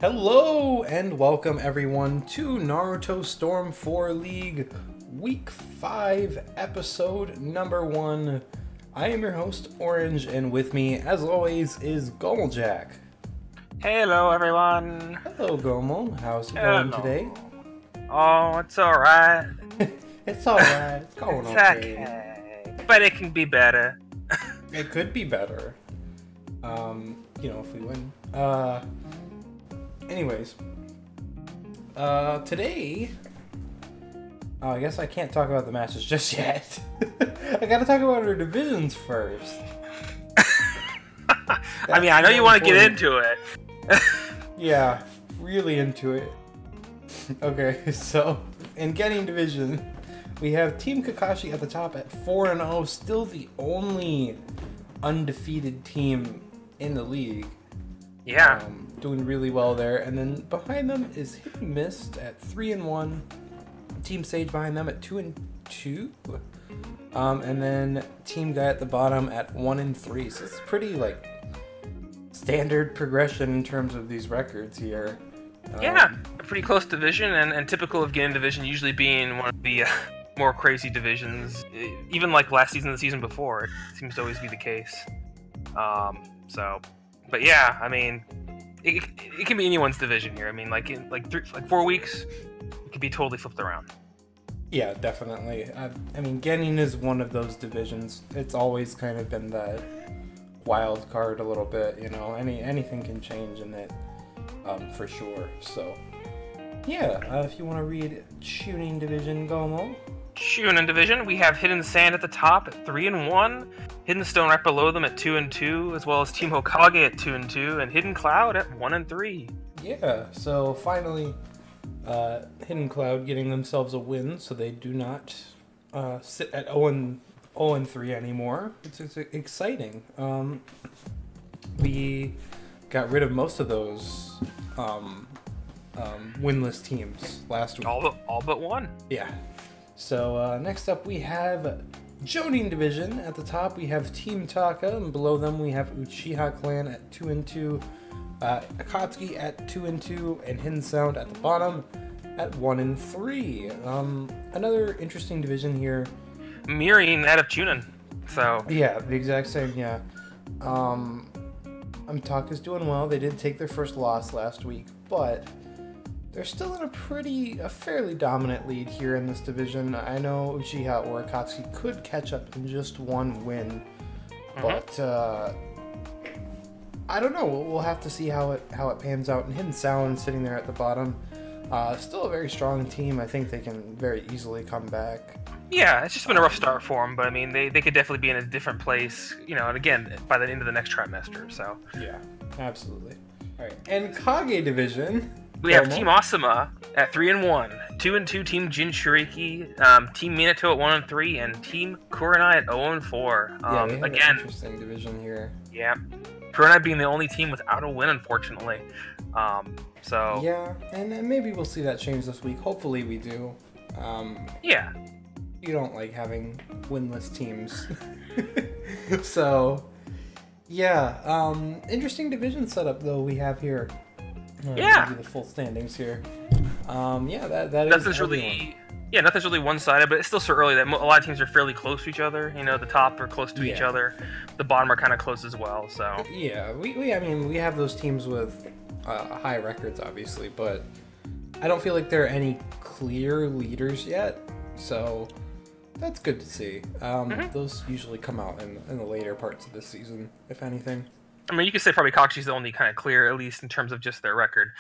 Hello and welcome everyone to Naruto Storm 4 League Week 5 episode number 1. I am your host Orange, and with me as always is Gomeljack. Hello everyone. Hello Gomel, how's it going today? Oh, it's alright. It's alright, it's going okay. But it can be better. It could be better. If we win. Anyways, today, I guess I can't talk about the matches just yet. I gotta talk about our divisions first. I know you want to get into it. Yeah, really into it. Okay, so, in Genin Division, we have Team Kakashi at the top at 4-0, still the only undefeated team in the league. Yeah. Doing really well there. And then behind them is Hidden Mist at 3-1. Team Sage behind them at 2-2. And then Team Guy at the bottom at 1-3. So it's pretty standard progression in terms of these records here. Yeah, a pretty close division, and typical of Genin Division usually being one of the more crazy divisions. Even like last season, the season before, it seems to always be the case. But yeah, I mean, it can be anyone's division here. I mean, in 4 weeks, it could be totally flipped around. Yeah, definitely. I mean, Genin is one of those divisions. It's always kind of been that wild card a little bit, anything can change in it, for sure. So, yeah, if you want to read Shippuden Division, Gomo. Shippuden Division, we have Hidden Sand at the top at 3-1, Hidden Stone right below them at 2-2, as well as Team Hokage at 2-2, and Hidden Cloud at 1-3. Yeah, so finally, Hidden Cloud getting themselves a win, so they do not sit at 0-3 anymore. It's exciting. We got rid of most of those winless teams last week. All but one. Yeah. So next up we have Jonin Division. At the top we have Team Taka, and below them we have Uchiha Clan at 2-2, Akatsuki at 2-2, and Hidden Sound at the bottom at 1-3. Another interesting division here. Mirroring that of Chunin. So yeah, the exact same. Yeah. Taka's doing well. They did take their first loss last week, but they're still in a fairly dominant lead here in this division. I know Uchiha or Akatsuki could catch up in just one win, but I don't know. We'll have to see how it pans out. And Hidden Sound sitting there at the bottom, still a very strong team. I think they can very easily come back. Yeah, it's just been a rough start for them, but I mean, they could definitely be in a different place, and again, by the end of the next trimester. So yeah, absolutely. All right, and Kage Division. We have Team Asuma at 3-1, 2-2 Team Jinchuriki, Team Minato at 1-3, and Team Kurenai at 0-4. Yeah, we have again, an interesting division here. Yeah, Kurenai being the only team without a win, unfortunately. So yeah, and maybe we'll see that change this week. Hopefully, we do. Yeah, you don't like having winless teams, so yeah. Interesting division setup though we have here. Yeah. Give you the full standings here. Yeah, that nothing's really one-sided, but it's still so early that a lot of teams are fairly close to each other. The top are close to each other, the bottom are kind of close as well. So yeah, we have those teams with high records, obviously, but I don't feel like there are any clear leaders yet. So that's good to see. Those usually come out in the later parts of the season, if anything. I mean, you could say probably Kakushi's the only kind of clear, at least in terms of just their record.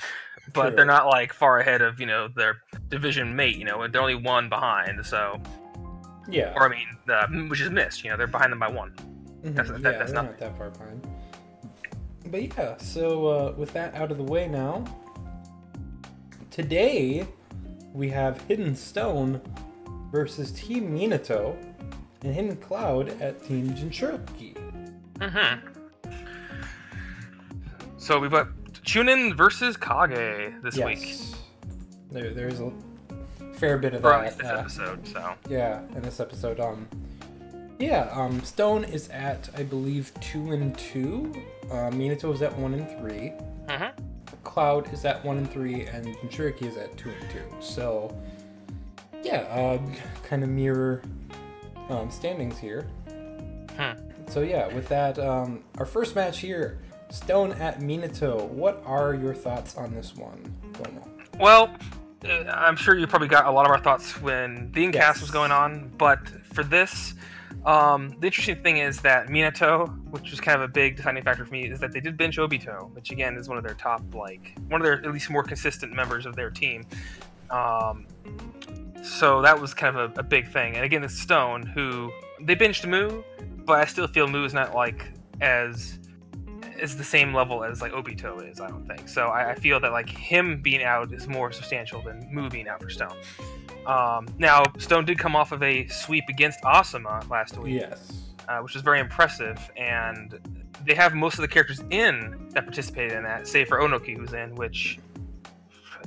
But True. They're not far ahead of their division mate. They're only one behind. So yeah, or I mean, which is missed. They're behind them by one. That's they're not that far behind. But yeah, so with that out of the way now, today we have Hidden Stone versus Team Minato and Hidden Cloud at Team Jinchuriki. So we've got Chunin versus Kage this week. There's a fair bit of that. This episode, so. Yeah, in this episode. Stone is at, I believe, 2-2. Minato is at 1-3. Cloud is at 1-3, and Jinchuriki is at 2-2. So, yeah, kind of mirror standings here. So yeah, with that, our first match here, Stone at Minato. What are your thoughts on this one, Domo? Well, I'm sure you probably got a lot of our thoughts when the Incast was going on, but for this, the interesting thing is that Minato, which was kind of a big deciding factor for me, is that they did bench Obito, which again is one of their top, one of their at least more consistent members of their team. So that was kind of a big thing. And again, it's Stone, who they benched Mu, but I still feel Mu is not as the same level as Obito is, I don't think. So I feel that him being out is more substantial than Mu being out for Stone. Now, Stone did come off of a sweep against Asuma last week. Yes. Which was very impressive, and they have most of the characters in that participated in that, save for Onoki, who's in, which,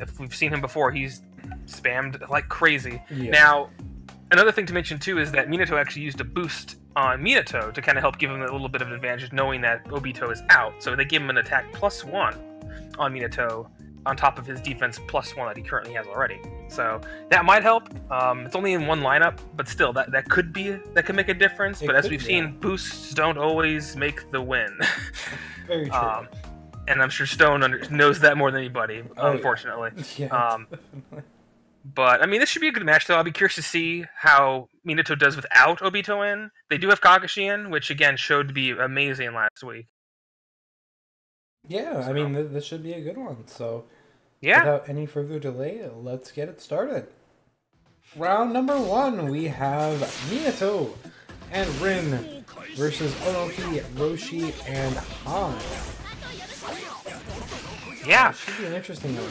if we've seen him before, he's spammed like crazy. Yeah. Now, another thing to mention too is that Minato actually used a boost on Minato to kind of help give him a little bit of an advantage, knowing that Obito is out. So they gave him an attack +1 on Minato, on top of his defense +1 that he currently has already. So that might help. It's only in one lineup, but still, that could make a difference. But as we've seen, boosts don't always make the win. Very true. And I'm sure Stone knows that more than anybody, unfortunately. Yeah, but, I mean, this should be a good match, though. I'll be curious to see how Minato does without Obito in. They do have Kakashi in, which, again, showed to be amazing last week. Yeah, I mean, this should be a good one. So, yeah. Without any further delay, let's get it started. Round number 1, we have Minato and Rin versus Onoki, Roshi, and Han. Yeah. It should be an interesting one.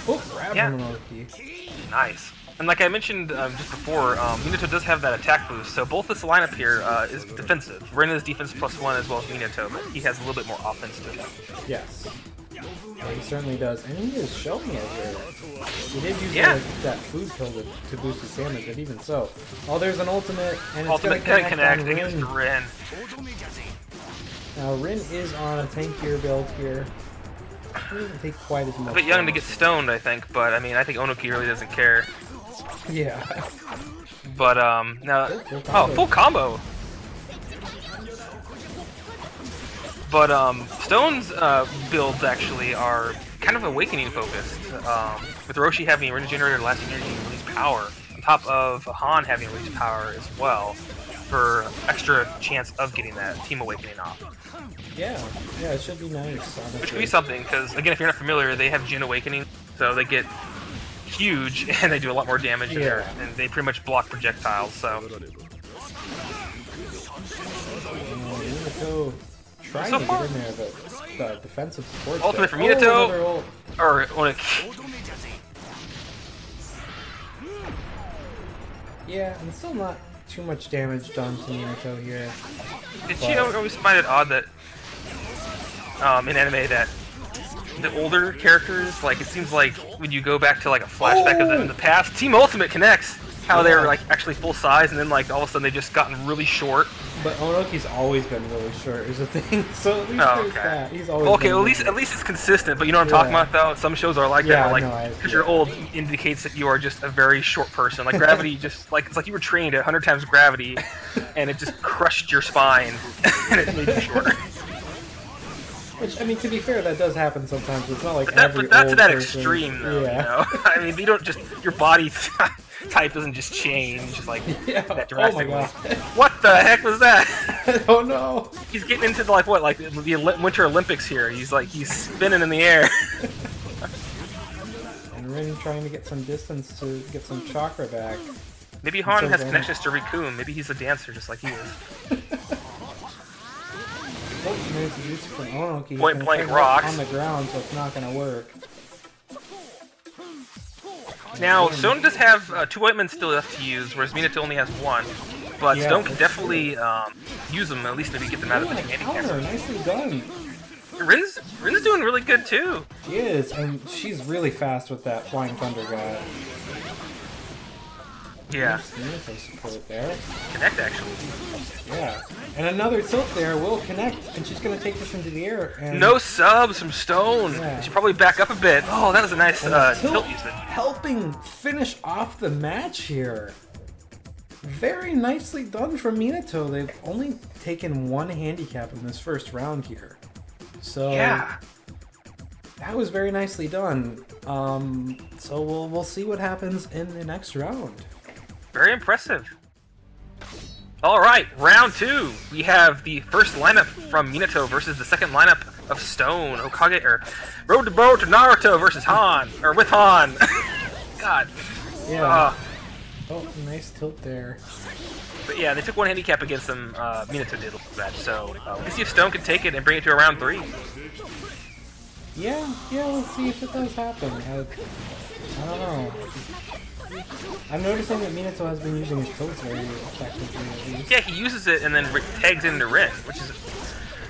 Oh, grab from Onoki. Nice. And like I mentioned just before, Minato does have that attack boost, so both this lineup here is defensive. Rin is defense +1 as well as Minato, but he has a little bit more offense to him. Yes. Yeah, he certainly does. And he is showing it here. He did use that food pill to boost his damage, but even so. Oh, there's an ultimate, and it's going to connect against Rin. Now, Rin is on a tankier build here. He doesn't take quite as much. A bit young to get stoned, I think, but I mean, I think Onoki really doesn't care. Yeah. But, now... full combo! But, Stone's, builds, actually, are kind of awakening focused. With Roshi having regenerated last year, he released power, on top of Han having released power as well, for extra chance of getting that team awakening off. Yeah, it should be nice, honestly. Which could be something, because, again, if you're not familiar, they have Jin Awakening, so they get huge, and they do a lot more damage in there, and they pretty much block projectiles, so... Minato trying to get in there, but the defensive support... Ultimate for Minato, or Onoki. Yeah, and still not too much damage done to Minato here. Did you always find it odd that, in anime, that the older characters, it seems like when you go back to a flashback of them in the past, Team Ultimate connects how they were actually full size, and then all of a sudden they just gotten really short. But Onoki's always been really short, is the thing. So at least there's that. He's always at least it's consistent. But you know what I'm talking about, though. Some shows are like that, because you're old indicates that you are just a very short person. Like gravity, just it's like you were trained at 100 times gravity, and it just crushed your spine, and it made you shorter. Which, I mean, to be fair, that does happen sometimes. It's not like but that's to that person. extreme, though. You know? I mean, you don't just your body type doesn't just change that drastically. Oh my god! What the heck was that? Oh no! He's getting into the Winter Olympics here. He's spinning in the air. And Rin trying to get some distance to get some chakra back. Maybe Han has connections to Rikun. Maybe he's a dancer just like he is. Point blank rocks on the ground, so it's not going to work. Now, Stone does have 2 White Men still left to use, whereas Minato only has 1. But Stone can definitely use them, at least maybe get them out of the handicap. Nicely done. Rin's doing really good too. She is, and she's really fast with that Flying Thunder guy. Yeah. Minato support there. Connect, actually. Yeah. And another tilt there will connect, and she's going to take this into the air. And No subs from Stone. Yeah. She should probably back up a bit. Oh, that was a nice tilt usage. Helping finish off the match here. Very nicely done from Minato. They've only taken one handicap in this first round here. So Yeah. that was very nicely done. So we'll see what happens in the next round. Very impressive. All right, round 2. We have the first lineup from Minato versus the second lineup of Stone, Okage, or Road to Boat to Naruto versus Han, or with Han. God. Yeah. Oh, nice tilt there. But yeah, they took one handicap against them. Minato did that. So let's see if Stone can take it and bring it to a round 3. Yeah, let's see if it does happen. I don't know. I'm noticing that Minato has been using his tilts very effectively at least. Yeah, he uses it and then tags into Rin, which is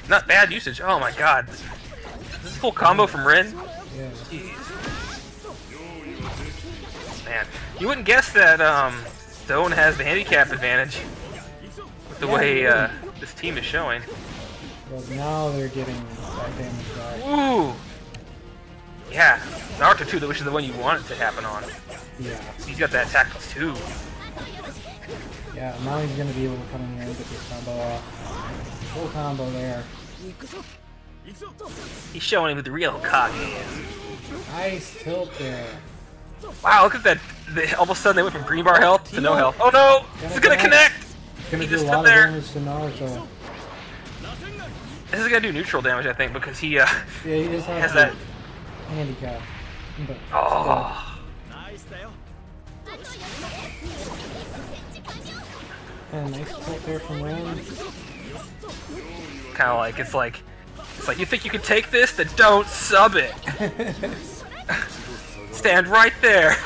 not bad usage. Oh my god. Is this a full combo from Rin? Yeah. Jeez. Man, you wouldn't guess that Stone has the handicap advantage with the way this team is showing. Well, now they're getting that damage back. Ooh! Yeah, Naruto too, which is the one you want it to happen on. Yeah. He's got that attack too. Yeah, now he's gonna be able to come in here and get this combo off. Full combo there. He's showing him who the real Kage is. Nice tilt there. Wow, look at that. All of a sudden they went from green bar health to no health. Oh no! This is gonna connect! Gonna He do a just lot stood of there. damage to Naruto. This is gonna do neutral damage, I think, because he Yeah, he just has has that. handicap. But Oh. and nice tilt there from Ren. Kind of like it's like you think you can take this, then don't sub it. Stand right there.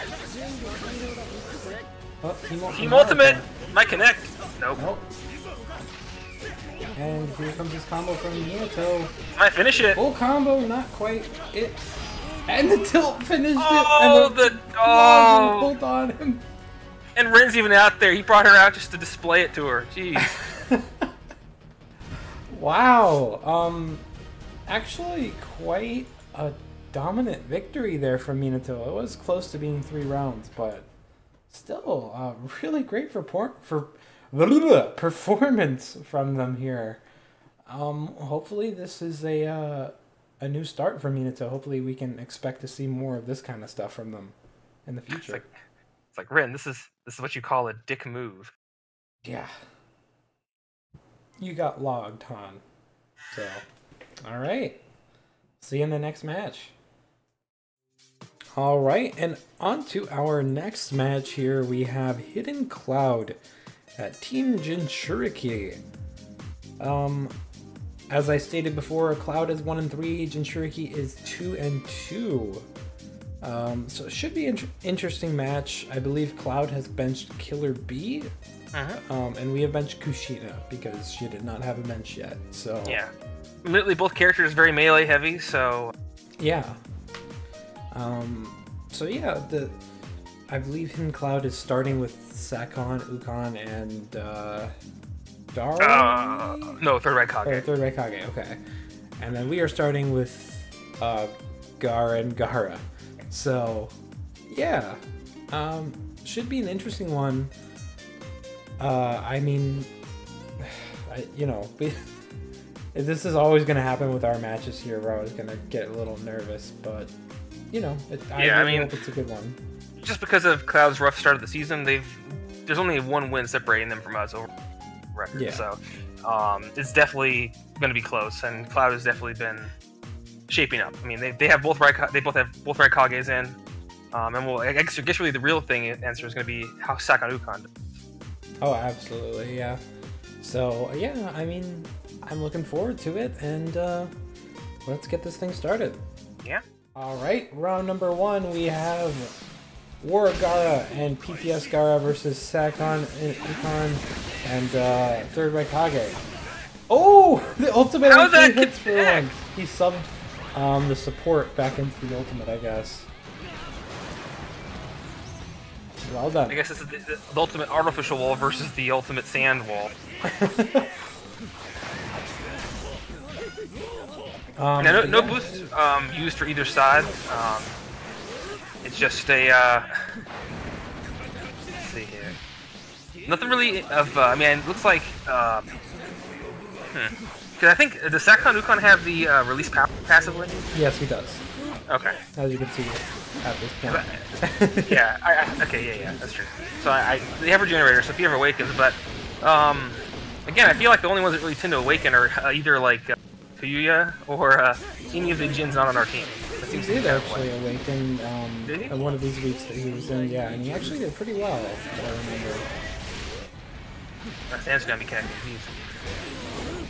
Oh, Team Ultimate might connect. Nope. Nope. And here comes this combo from Minato. Might finish it. Full combo, not quite it. And the tilt finished Oh, it. And oh. pulled on him. And Rin's even out there. He brought her out just to display it to her. Jeez. Wow. Actually, quite a dominant victory there from Minato. It was close to being 3 rounds, but still, really great performance from them here. Hopefully this is a new start for Minato. Hopefully we can expect to see more of this kind of stuff from them in the future. It's like Rin, this is what you call a dick move. Yeah. You got logged, Han. So, alright. See you in the next match. Alright, and on to our next match here. We have Hidden Cloud at Team Jinchuriki. As I stated before, Cloud is 1-3, Jinchuriki is 2-2. So it should be an interesting match. I believe Cloud has benched Killer B, and we have benched Kushina because she did not have a bench yet. So yeah, admittedly both characters very melee heavy. So yeah. So yeah, I believe Hidden Cloud is starting with Sakon, Ukon, and Dara? No, third right Kage. Oh, third right Kage, okay. And then we are starting with Gar and Gara. So, yeah. Should be an interesting one. I mean, this is always going to happen with our matches here where I was going to get a little nervous, but, I mean, hope it's a good one. Just because of Cloud's rough start of the season, there's only 1 win separating them from us over record. Yeah. So it's definitely going to be close, and Cloud has definitely been shaping up. I mean, they have both right Kages in, and I guess really the real answer is going to be how Sakon Ukon does. Oh, absolutely, yeah. So yeah, I mean, I'm looking forward to it, and let's get this thing started. Yeah. All right, round number 1, we have War Gara and PPS Gara versus Sakon and Ukon and third right Kage. Oh, the ultimate actually hits for one. He subbed the support back into the ultimate, I guess. Well done. I guess this is the ultimate artificial wall versus the ultimate sand wall. Now, no boost used for either side. It's just a. Let's see here. Nothing really of. I mean, it looks like. Because I think does Sakon Ukon have the release passively? Yes, he does. Okay. As you can see at this point. Yeah. Okay. Yeah. That's true. So they have Regenerator. So if he ever awakens, but again, I feel like the only ones that really tend to awaken are either like Kuyuya or any of the Jins not on our team. That seems he to did be actually awaken did he? in one of these weeks that he was in. Yeah, and he actually did pretty well. If I remember. That sand's gonna be connected.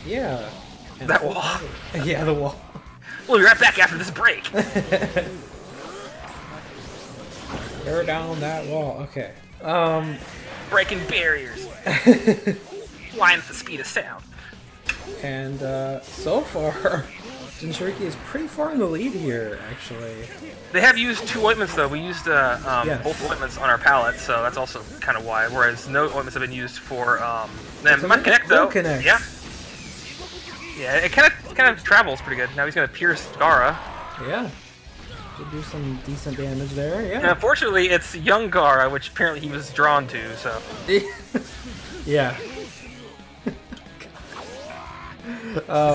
Yeah. That wall. Yeah, the wall. We'll be right back after this break. Tear down that wall. Okay. Breaking barriers. Flying at the speed of sound. And so far, Jinchuriki is pretty far in the lead here, actually. They have used 2 ointments though. We used Yes. both ointments on our palette, so that's also kind of why. Whereas no ointments have been used for them. Might connect though. Connect. Yeah. Yeah, it kind of travels pretty good. Now he's gonna pierce Gara. Yeah. Did do some decent damage there. Yeah. And unfortunately, it's young Gara, which apparently he was drawn to. So. Yeah.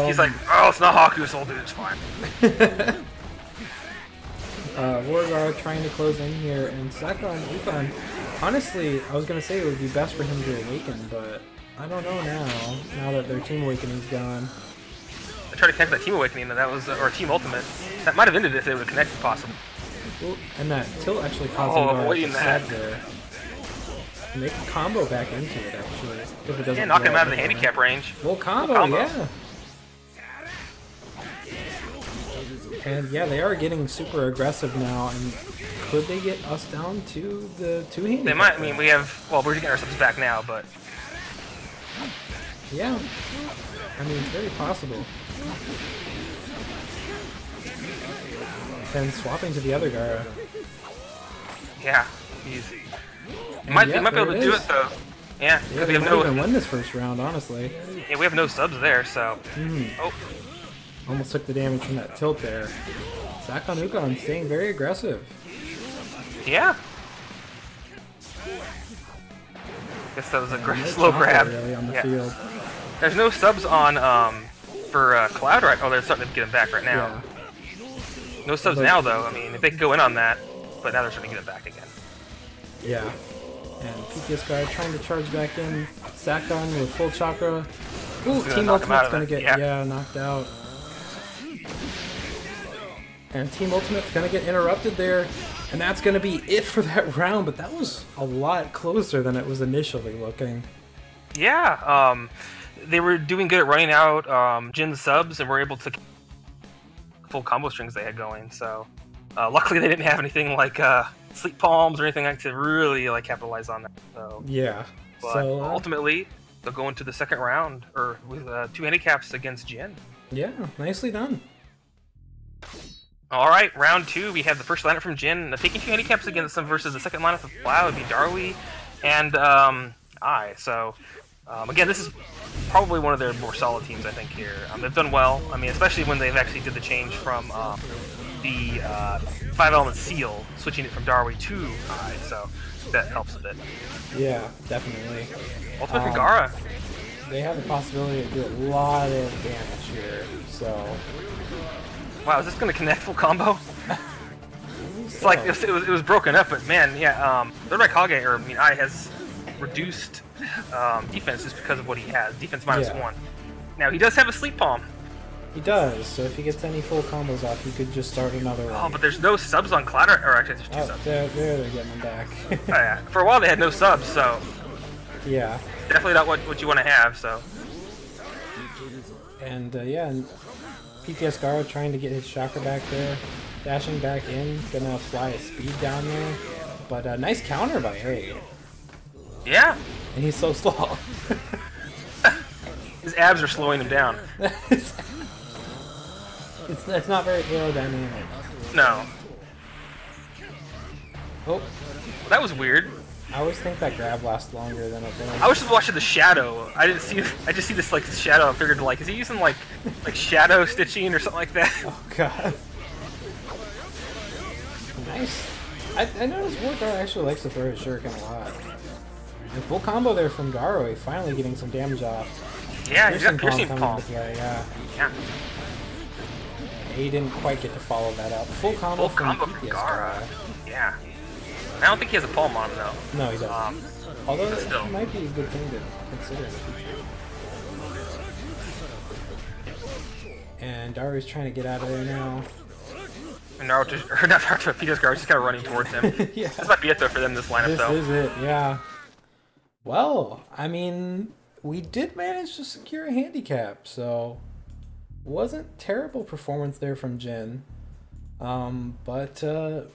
He's like, oh, it's not Haku, so I'll do this fine. Wargar trying to close in here, and Sakon Ukon. Honestly, I was gonna say it would be best for him to awaken, but I don't know now. Now that their team awakening's gone. I tried to connect that team awakening, and that was or team ultimate. That might have ended if they would have connected, possibly. Ooh, and that tilt actually caused Oh, him avoiding that. there. And they can combo back into it actually. If it doesn't. Yeah, knock him blow out of the up. handicap range. Full combo, yeah. And yeah, they are getting super aggressive now. And could they get us down to the 2 handicap? They might. I mean, we have. Well, we're getting ourselves back now, but. Yeah. I mean, it's very possible. Then swapping to the other Gara. Yeah, easy. They might be able to do it though. Yeah, because they we have might no. even win this first round, honestly. Yeah, we have no subs there, so. Oh. Almost took the damage from that tilt there. Sakon Ukon staying very aggressive. Yeah. Guess that was a No slow chopper grab. really on the Yeah. field. There's no subs on for Cloud right. Oh, they're starting to get him back right now. Yeah. No subs now though. I mean, if they could go in on that, but now they're starting to get him back again. Yeah. And PTS guy trying to charge back in. Sakon with full chakra. Ooh, Team Ultimate's gonna get knocked out. And Team Ultimate's gonna get interrupted there. And that's gonna be it for that round, but that was a lot closer than it was initially looking. Yeah, they were doing good at running out Jin's subs and were able to full combo strings they had going. So luckily they didn't have anything like sleep palms or anything like to really like capitalize on that. So yeah. but So ultimately they'll go into the second round or with 2 handicaps against Jin. yeah, nicely done. All right, round 2. We have the first lineup from Jin taking 2 handicaps against them versus the second lineup of Cloud would be Darwi and I. So. Again, this is probably one of their more solid teams, I think, here. They've done well. I mean, especially when they've actually did the change from the 5-element seal, switching it from Darwi to I, so that helps a bit. Yeah, definitely. Ultimate from Gara. They have the possibility to do a lot of damage here, so... Wow, is this going to connect full combo? It's like, it was broken up, but man, yeah, Third Eye Kage, or I mean, I has reduced defense just because of what he has. Defense -1. Now, he does have a sleep palm. He does, so if he gets any full combos off, he could just start another one. Oh, but there's no subs on Cloud, or actually there's 2 subs. There they're getting him back. Oh, yeah. For a while they had no subs, so... Yeah. Definitely not what you want to have, so... And, yeah, and PTS Gara trying to get his chakra back there. Dashing back in, gonna fly his speed down there. But nice counter by A. Yeah. And he's so slow. His abs are slowing him down. It's not very aerodynamic. No. Oh. That was weird. I always think that grab lasts longer than it does. I was just watching the shadow. I didn't see. I just see this like shadow. I figured like, is he using like shadow stitching or something like that? Oh god. Nice. I noticed Wargar actually likes to throw his shuriken a lot. And full combo there from Garo, finally getting some damage off. Yeah, he's got piercing palm. Yeah. Yeah. He didn't quite get to follow that up. Full combo from Garo. Yeah. I don't think he has a palm on him though. No, he doesn't. Although it still might be a good thing to consider in the future. And Daru's trying to get out of there now. And Naruto, or not Naruto, Peter's Garo just kind of running towards him. Yeah. This might be it though for them this lineup though. This is it, yeah. Well, I mean, we did manage to secure a handicap, so wasn't terrible performance there from Jin. But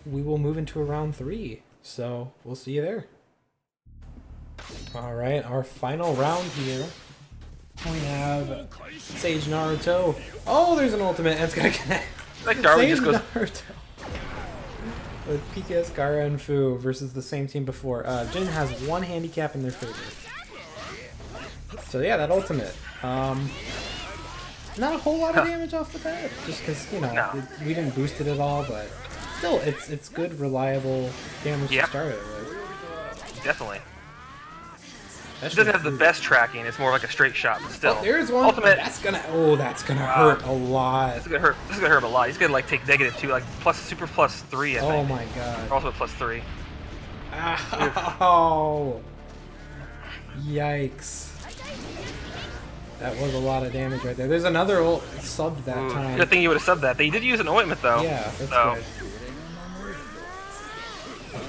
we will move into a round 3, so we'll see you there. All right, our final round here. We have Sage Naruto. Oh, there's an ultimate, and it's gonna connect. Like Darwin just goes. Naruto. With PKS, Gaara, and Fu versus the same team before. Jin has 1 handicap in their favor. So yeah, that ultimate. Not a whole lot of damage off the bat, just because, you know, we didn't boost it at all, but still, it's good, reliable damage to start it with. Definitely. It doesn't have the best tracking, it's more like a straight shot, but still. Oh, there's one. Ultimate. That's gonna hurt a lot. This is gonna hurt him a lot. He's gonna like take -2, like super +3, I think. Oh my god. Or also +3. Ow! Yikes. That was a lot of damage right there. There's another ult subbed that time. Good thing you would have subbed that. They did use an ointment though. Yeah, that's good.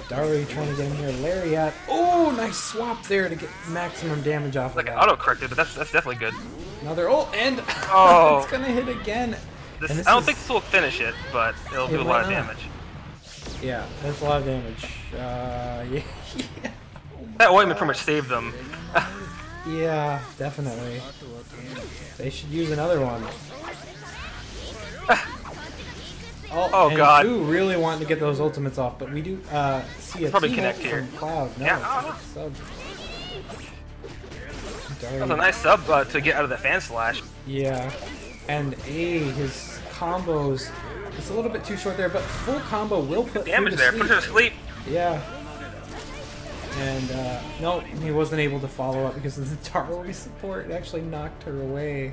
Daru trying to get in here. Lariat. Oh, nice swap there to get maximum damage off of that. Auto corrected, but that's definitely good. Another ult, and it's gonna hit again. I don't think this will finish it, but it'll do a lot of damage. Yeah, that's a lot of damage. Yeah. That ointment pretty much saved them. Yeah, definitely. They should use another one. Oh god. Fu really wanting to get those ultimates off, but we do see a probably connect here. From Cloud. No, yeah. Sub. That was a nice sub to get out of the fan slash. Yeah, and his combos. It's a little bit too short there, but full combo will put damage there. Put her to sleep. Yeah. And no, he wasn't able to follow up because of the Darui support. It actually knocked her away.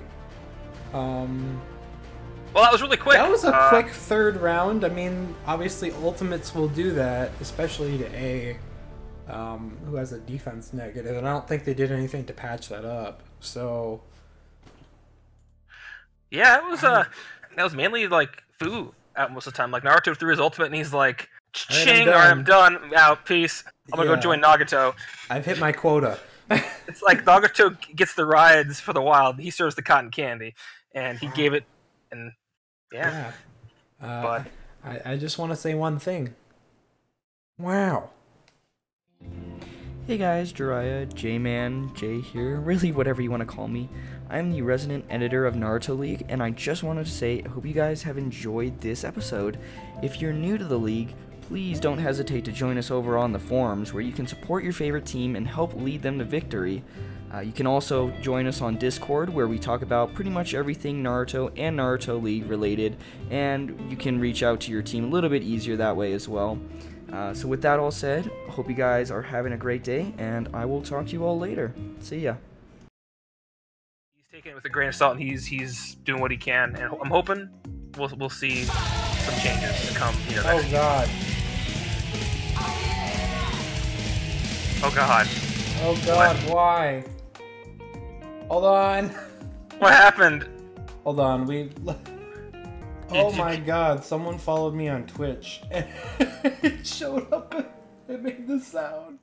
Well, that was really quick. That was a quick third round. I mean, obviously ultimates will do that, especially to A, who has a defense negative, and I don't think they did anything to patch that up. So yeah, it was that was mainly like Fu out most of the time. Like Naruto threw his ultimate and he's like, "Ching, alright, I'm done. Out, peace. I'm gonna go join Nagato." I've hit my quota. It's like Nagato gets the rides for the wild. He serves the cotton candy, and he gave it. And but I just want to say one thing. Wow. Hey guys, Jiraiya, J-Man, Jay here, really whatever you want to call me. I'm the resident editor of Naruto League, and I just wanted to say I hope you guys have enjoyed this episode. If you're new to the league, please don't hesitate to join us over on the forums, where you can support your favorite team and help lead them to victory. You can also join us on Discord, where we talk about pretty much everything Naruto and Naruto League related, and you can reach out to your team a little bit easier that way as well. So with that all said, I hope you guys are having a great day, and I will talk to you all later. See ya. He's taking it with a grain of salt, and he's doing what he can, and I'm hoping we'll see some changes to come. You know, oh god. Oh god. Oh god, why? Hold on. What happened? Hold on, oh my god, someone followed me on Twitch and it showed up and it made the sound.